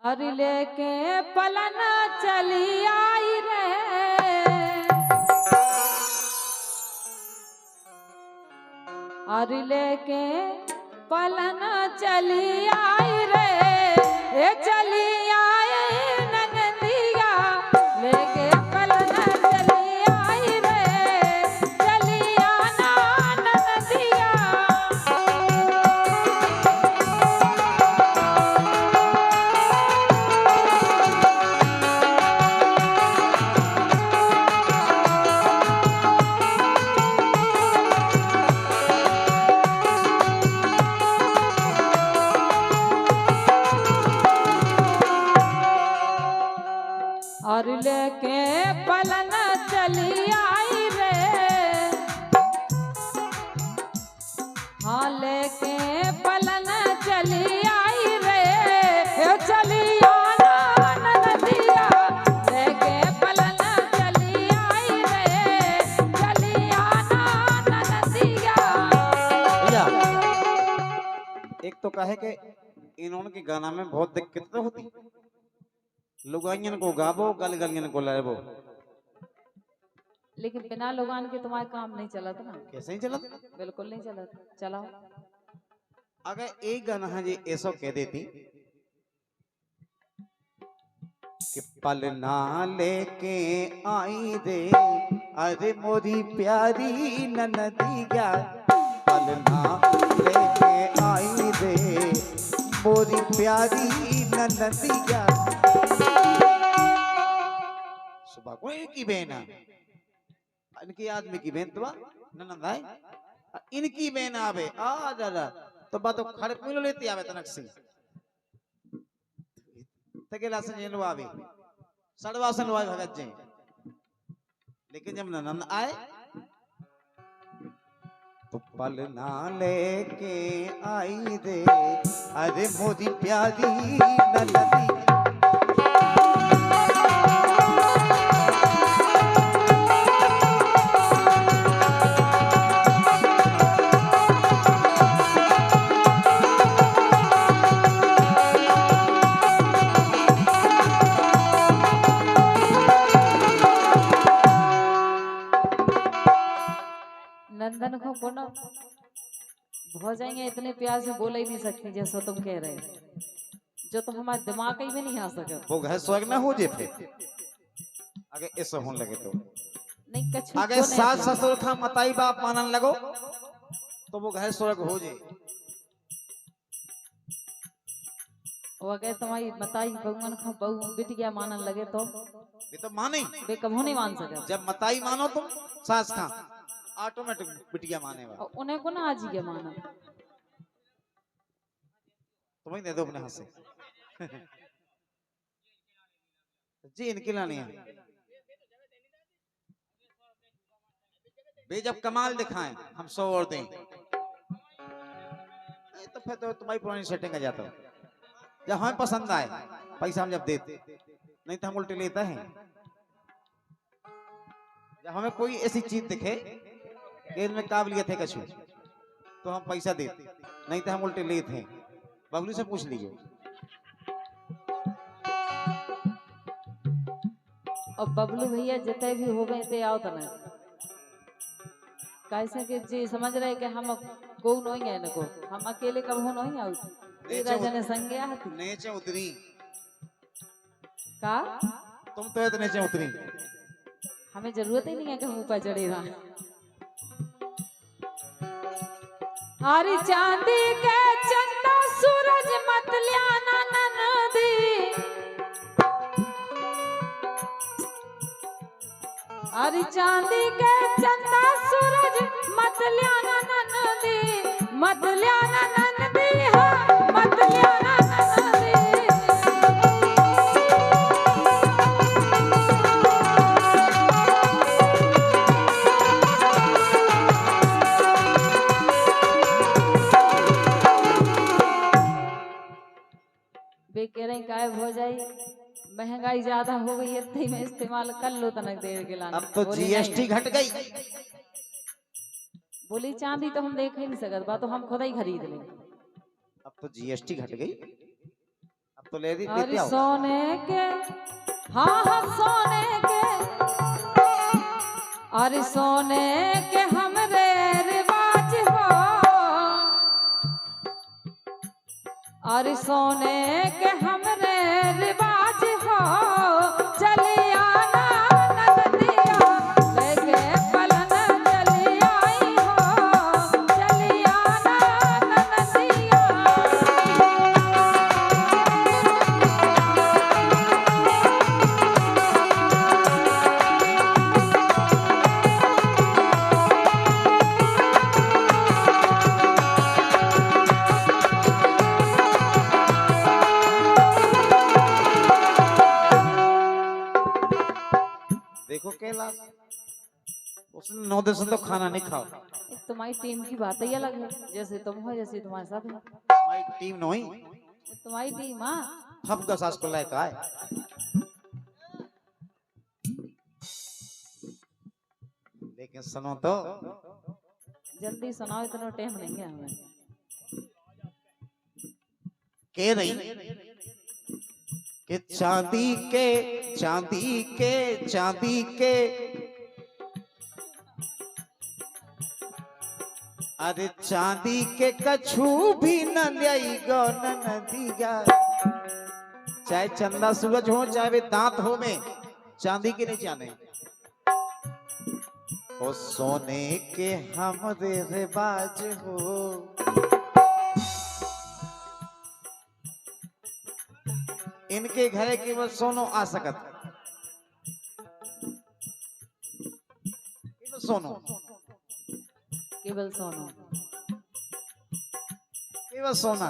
अरे लेके पलन चली आई रे, अरे लेके पलन चली आई रे, ये चली आई नंदिया लेके पलन चली आई रे, चली आना नंदिया। और लेके पलन चली आई रे, हाँ लेके पलन चली आई रे, चली आना नदिया लेके पलन चली आई रे, चली आना नदिया। भैया एक तो कहे कि इन्होंने के गाना में बहुत दिक्कत तो होती, लुगाइयन को गाबो गल गलियन को लाबो, लेकिन बिना लोगान के तुम्हारे काम नहीं चलत ना। कैसे ही चलत? बिल्कुल नहीं चलत। चलाओ। अगर एक गाना है जी ऐसा कह देती कि पलना लेके आई रे, अरे मोरी प्यारी ननदिया, पलना लेके आई रे, मोरी प्यारी ननदिया। सुबह को की बहन इनकी आदमी की बहन तो ननद है, इनकी बहन आवे आ दादा तो बात खड़े मिलो लेती आवे तनक से तकेला से जेल आवे सड़वा से लवाई भगत जे, लेकिन जब ननद आए तो पलना लेके आई रे, अरे मोदी प्यारी ननदी। नंदन को बोलो हो जाएंगे, इतने प्यार से बोल ही नहीं सकती जैसा तुम कह रहे हो, जो तो हमारे दिमाग ही में नहीं आ सके। वो घर स्वर्ग ना हो जे फिर आगे ऐसा होने लगे तो नहीं कछु आगे सास ससुर का मताई बाप मानन लगो तो वो घर स्वर्ग हो जे। वो अगर तुम्हारी मताई भगवान का बहू बिटिया मानन लगे तो ये तो माने वे कभी नहीं मान सके। जब मताई मानो तुम सास का ऑटोमेटिक बिटिया माने वाला, उन्हें को ना आज ही माना तुम्हें दे दो अपने हाथ से जी इनकी लानी है बे, जब कमाल दिखाएं हम 100 और दें तो फिर तो तुम्हारी पुरानी सेटिंग आ जाता, जब हमें पसंद आए पैसा हम जब देते, नहीं तो हम उल्टे लेता है। जब हमें कोई ऐसी चीज दिखे कि इनमें काबिलियत है कछु तो हम पैसा देते, नहीं तो हम उल्टे लेते हैं। बबलू से पूछ लीजिए। और बबलू भैया जितने भी हो गए थे आओ तना कैसे कि जी समझ रहे कि हम को नहीं है इनको, हम अकेले कब हो नहीं आउ तेरा जने संगे आती नीचे उतरी का तुम तो इतने नीचे उतरी, हमें जरूरत ही नहीं है कि हम ऊपर चढ़ेगा। हरी चांदी के चंदा सूरज मतलियाना ननदी, हरी चांदी के चंदा सूरज मतलियाना ननदी, मतलियाना ननदी हो मतलियाना ननदी। वे कह रहे गायब हो जाए, महंगाई ज्यादा हो गई है में इस्तेमाल कर लो तनक देर के लाने। अब तो जीएसटी घट गई, बोली चांदी तो हम देख ही नहीं सकत बा, तो हम खुद ही खरीद लें। अब तो जीएसटी घट गई, अब तो ले दी और लेते आओ। सोने के हाँ हाँ सोने के और सोने के हमरे रिवाज हो और सोने के हमरे रिवाज हो चली आना नदिया लेके पलन चली आई हो चली आना नदिया। देखो कैलाश, उसने 9 दिन से तो खाना नहीं खाओ। तुम्हारी टीम की बात ही अलग है, जैसे तुम हो जैसे तुम्हारे साथ है। हमारी टीम नहीं, तुम्हारी टीम हाँ हम का सास को लायक आए। लेकिन सुनो तो, जल्दी सुनाओ, इतना टाइम नहीं है हमें। कह रही कि चांदी के चांदी के चांदी के अरे चांदी के कछू भी न लाई गो नदिया। चाहे चंदा सूरज हो चाहे वे दांत हो में चांदी के नहीं जाने। ओ सोने के हमरे रिवाज हो इनके घरे केवल सोनो आ सकत, केवल सोनो, केवल सोनो, केवल सोना।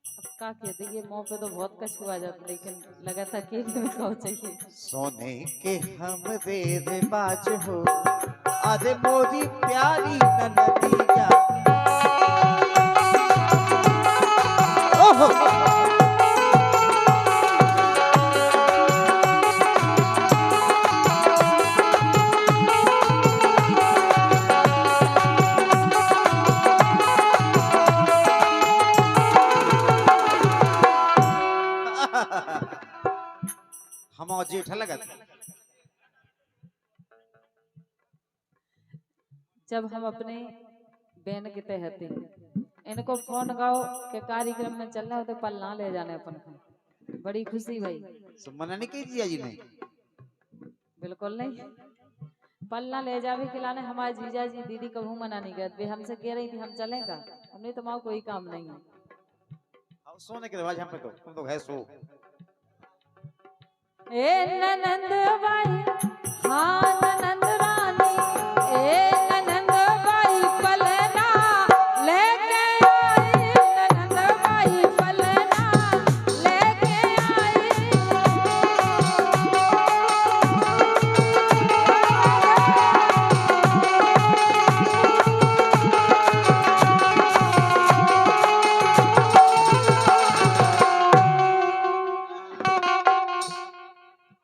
अब क्या कहते ये मुंह पे तो बहुत कुछ हुआ जाता, लेकिन लगा था कि में कहो चाहिए। सोने के हमरे रिवाज हो अरे मोरी प्यारी नदिया। ओहो हम जेठ लगत। जब हम अपने बहन के तहत इनको फोन गाओ के कार्यक्रम में चल रहा हो तो पल ना ले जाने अपन को, बड़ी खुशी भाई। मना नहीं की जिया जी ने? बिल्कुल नहीं, पल ना ले जावे खिलाने। हमारे जीजा जी दीदी कभी मना नहीं करते, वे हमसे कह रही थी हम चलेगा, हमने तुम्हारा कोई काम नहीं है। सोने के रिवाज हम पे तो तुम तो है सो। ए ननंद बाई हाँ ननंद रानी, ए ननंद बाई पलना लेके आई, ननंद बाई पलना लेके आई।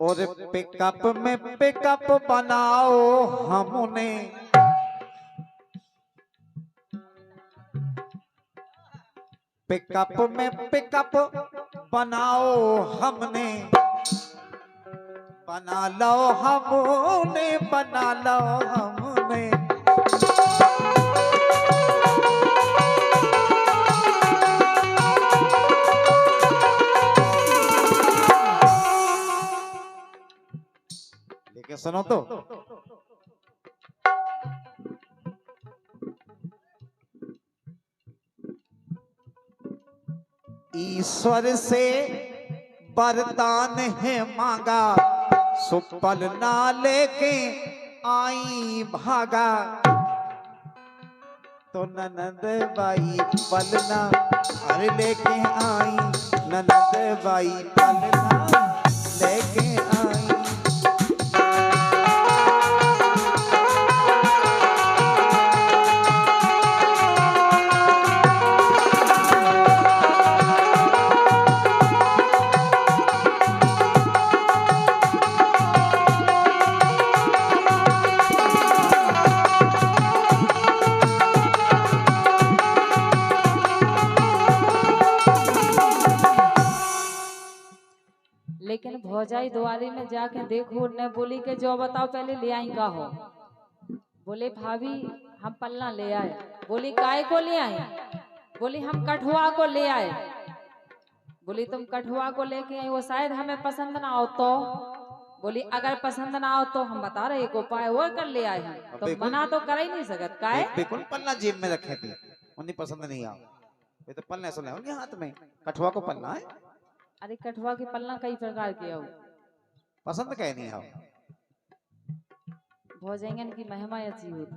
और पिकअप में पिकअप बनाओ हमने, पिकअप में पिकअप बनाओ हमने, बना लो हमने, बना लो हमने। लेकिन सुनो तो, ईश्वर से वरदान है मांगा, सुपल ना लेके आई भागा। तो ननद बाई पलना अरे लेके आई, ननद बाई पलना लेके आई। लेकिन भौजाई द्वारी में जाके देखो न बोली के जो बताओ पहले ले आई का हो। बोले भाभी हम पल्ला ले आए। बोली काय को ले आई? बोली हम कठुआ को ले आए। बोली तुम कठुआ को लेके आई, वो शायद हमें पसंद ना हो तो। बोली अगर पसंद ना हो तो हम बता रहे एक उपाय वो कर ले आए हैं, तो मना तो कर ही नहीं सकत काय। बिल्कुल पन्ना जेब में रखे थे, उन्हें पसंद नहीं आओ। ये तो पन्ने सुने होंगे हाथ में, कठुआ को पन्ना है। अरे कठुआ की पल्ला कई प्रकार के हो, पसंद कह नहीं आओ। भौजाइयन की महिमा ऐसी होती।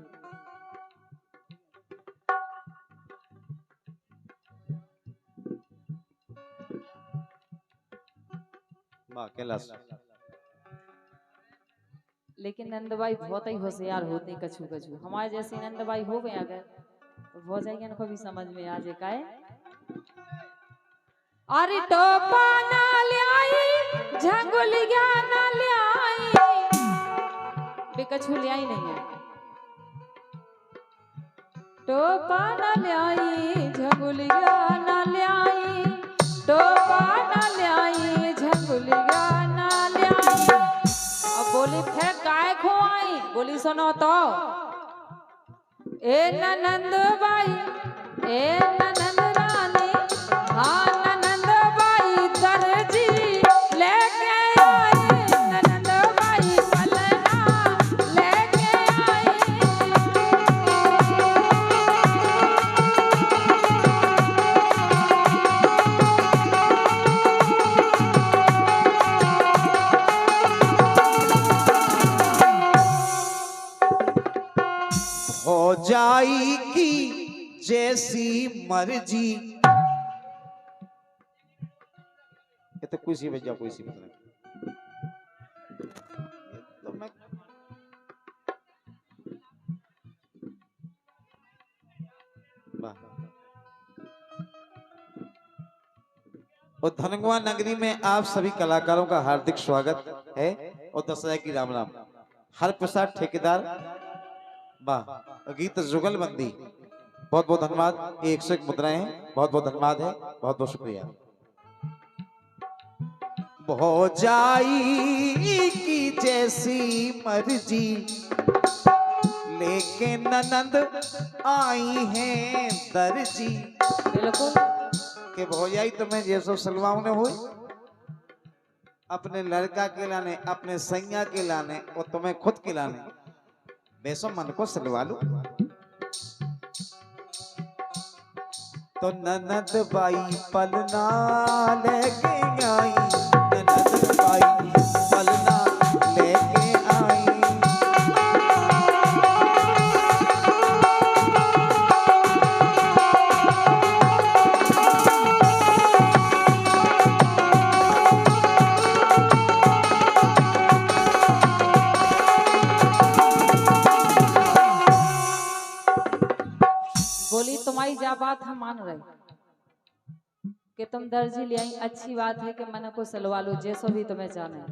लेकिन नंदबाई बहुत ही होशियार होती कछू कछू। हमारे जैसे नंदबाई हो गया अगर तो भौजाइयन को भी समझ में आ जाए काय। अरे टोपा ना ले आई, झंगुलिया ना ले आई, बेकछू ले आई नहीं है। टोपा ना ले आई, झंगुलिया ना ले आई, टोपा ना ले आई, झंगुलिया ना ले आई। अब बोली फिर काय खो आई? बोली सुनो तो, ए ननंद बाई, ए ननंद रानी, हाँ ननंद बाई दर्जी लेके आई, ननंद बाई पलना लेके आई। भौजाई की जैसी मर्जी। ये तो कोई सी बजा कोई सी मतलब तो मैं और धनगवा नगरी में आप सभी कलाकारों का हार्दिक स्वागत है और दशहरा की राम राम। हर प्रसाद ठेकेदार वाह गीत जुगलबंदी बहुत बहुत धन्यवाद। 101 मुद्राएं हैं, बहुत बहुत धन्यवाद है, बहुत बहुत शुक्रिया। भौजाई की जैसी मर्जी लेके ननंद आई हैं दर्जी। बिल्कुल के भौजाई तुम्हें जैसो सलवाओं ने हुई अपने लड़का के लाने, अपने सैया के लाने और तुम्हें खुद के लाने, वैसो मन को सलवा लो। तो ननद बाई पलना लेके आई, ननद बाई पलना लेके आई। बोली तुम्हारी जा बात हम मान रहे कि तुम दर्जी ले आई, अच्छी बात है कि मन को सलवा लो जैसो भी तुम्हें जाना है।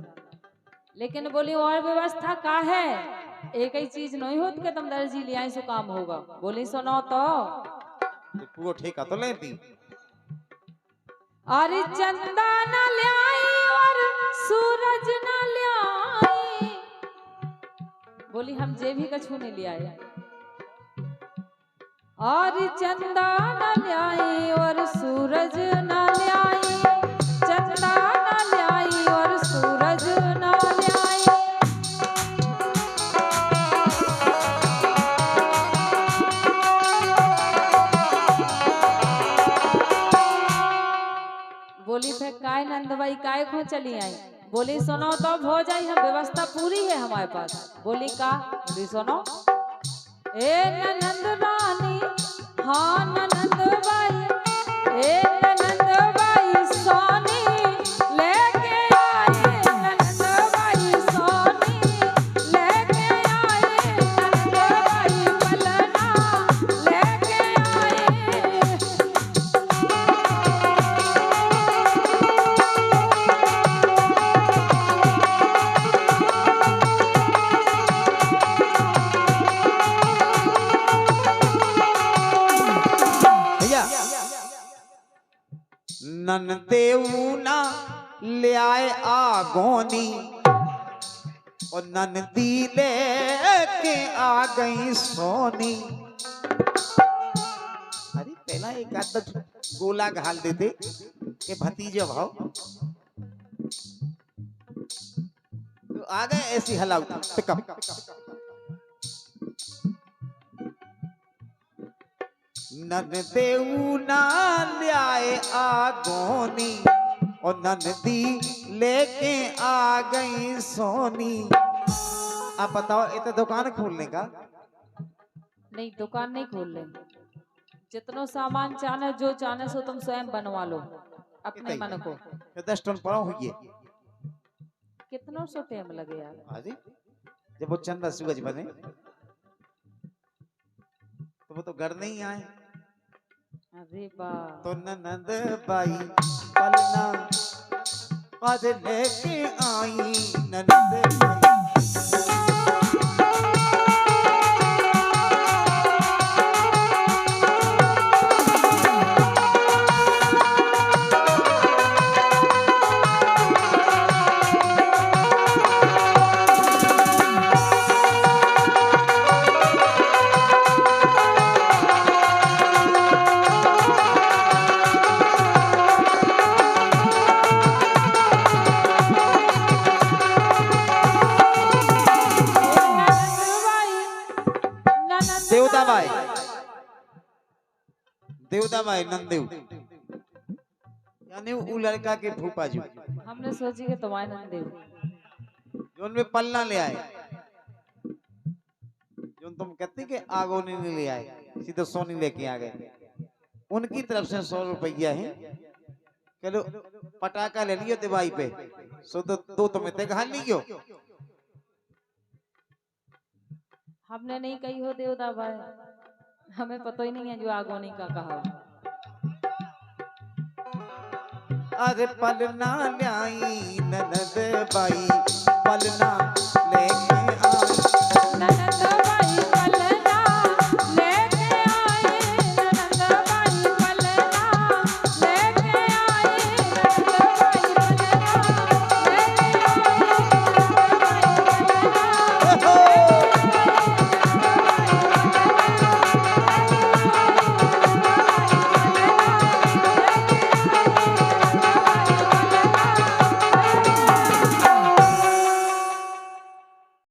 लेकिन बोली और व्यवस्था का है? एक ही चीज नहीं होती कि तुम दर्जी ले आई सो काम होगा। बोली सुनो तो, वो ठेका तो लेती। अरे चंदा न ले आई और सूरज न ले आई। बोली हम जे भी कछू नहीं ले आए। और चंदा न ले आई और सूरज न ले आई, चंदा न ले आई और सूरज न ले आई। बोली थे काय नंदबाई काय खो चली आई? बोली सुनो तो भौजाई हम व्यवस्था पूरी है हमारे पास। बोली का? बोली सुनो, ए ननंद रानी, हाँ ननंद बाई, ए ननंद बाई सोनी लेके आए, ननंद बाई सोनी लेके आए, ननंद बाई पलना लेके आए। नन देऊना ले आए आगोनी और नंदी लेके आ गई सोनी। अरे पहला एक आध गोला घाल देते कि भतीजे भाव तो आ गए ऐसी हलाउ पिकअप। नन देऊ ना ले आए आगोनी और नंदी लेके आ गई सोनी। आप बताओ इतना दुकान खोलने का? नहीं, दुकान नहीं खोल ले। जितनो सामान चाहे जो चाहे सो तुम स्वयं बनवा लो अपने मन को। 10 टन पड़ा हुई है। कितनो सो टाइम लगे यार। हाजी जब वो चंदा सूरज बने तो वो तो घर नहीं आए। अरे वाह। तो ननद बाई पलना आज लेके आई ननद बाई। देवता भाई देवता भाई नंदेव यानी वो लड़का के फूफा जी। हमने सोची कि तुम्हारे नंदेव जो उनमें पलना ले आए, जो तुम कहते कि आगोनी नहीं ले आए, सीधे सोनी लेके आ गए। उनकी तरफ से 100 रुपया है। चलो पटाखा ले लियो दिवाई पे, सो तो दो तुम्हें ते घाल लियो। हमने नहीं कही हो देवदा भाई, हमें पता ही नहीं है जो आगोनी का कहा। अरे पलना लाई ननद बाई पलना लेके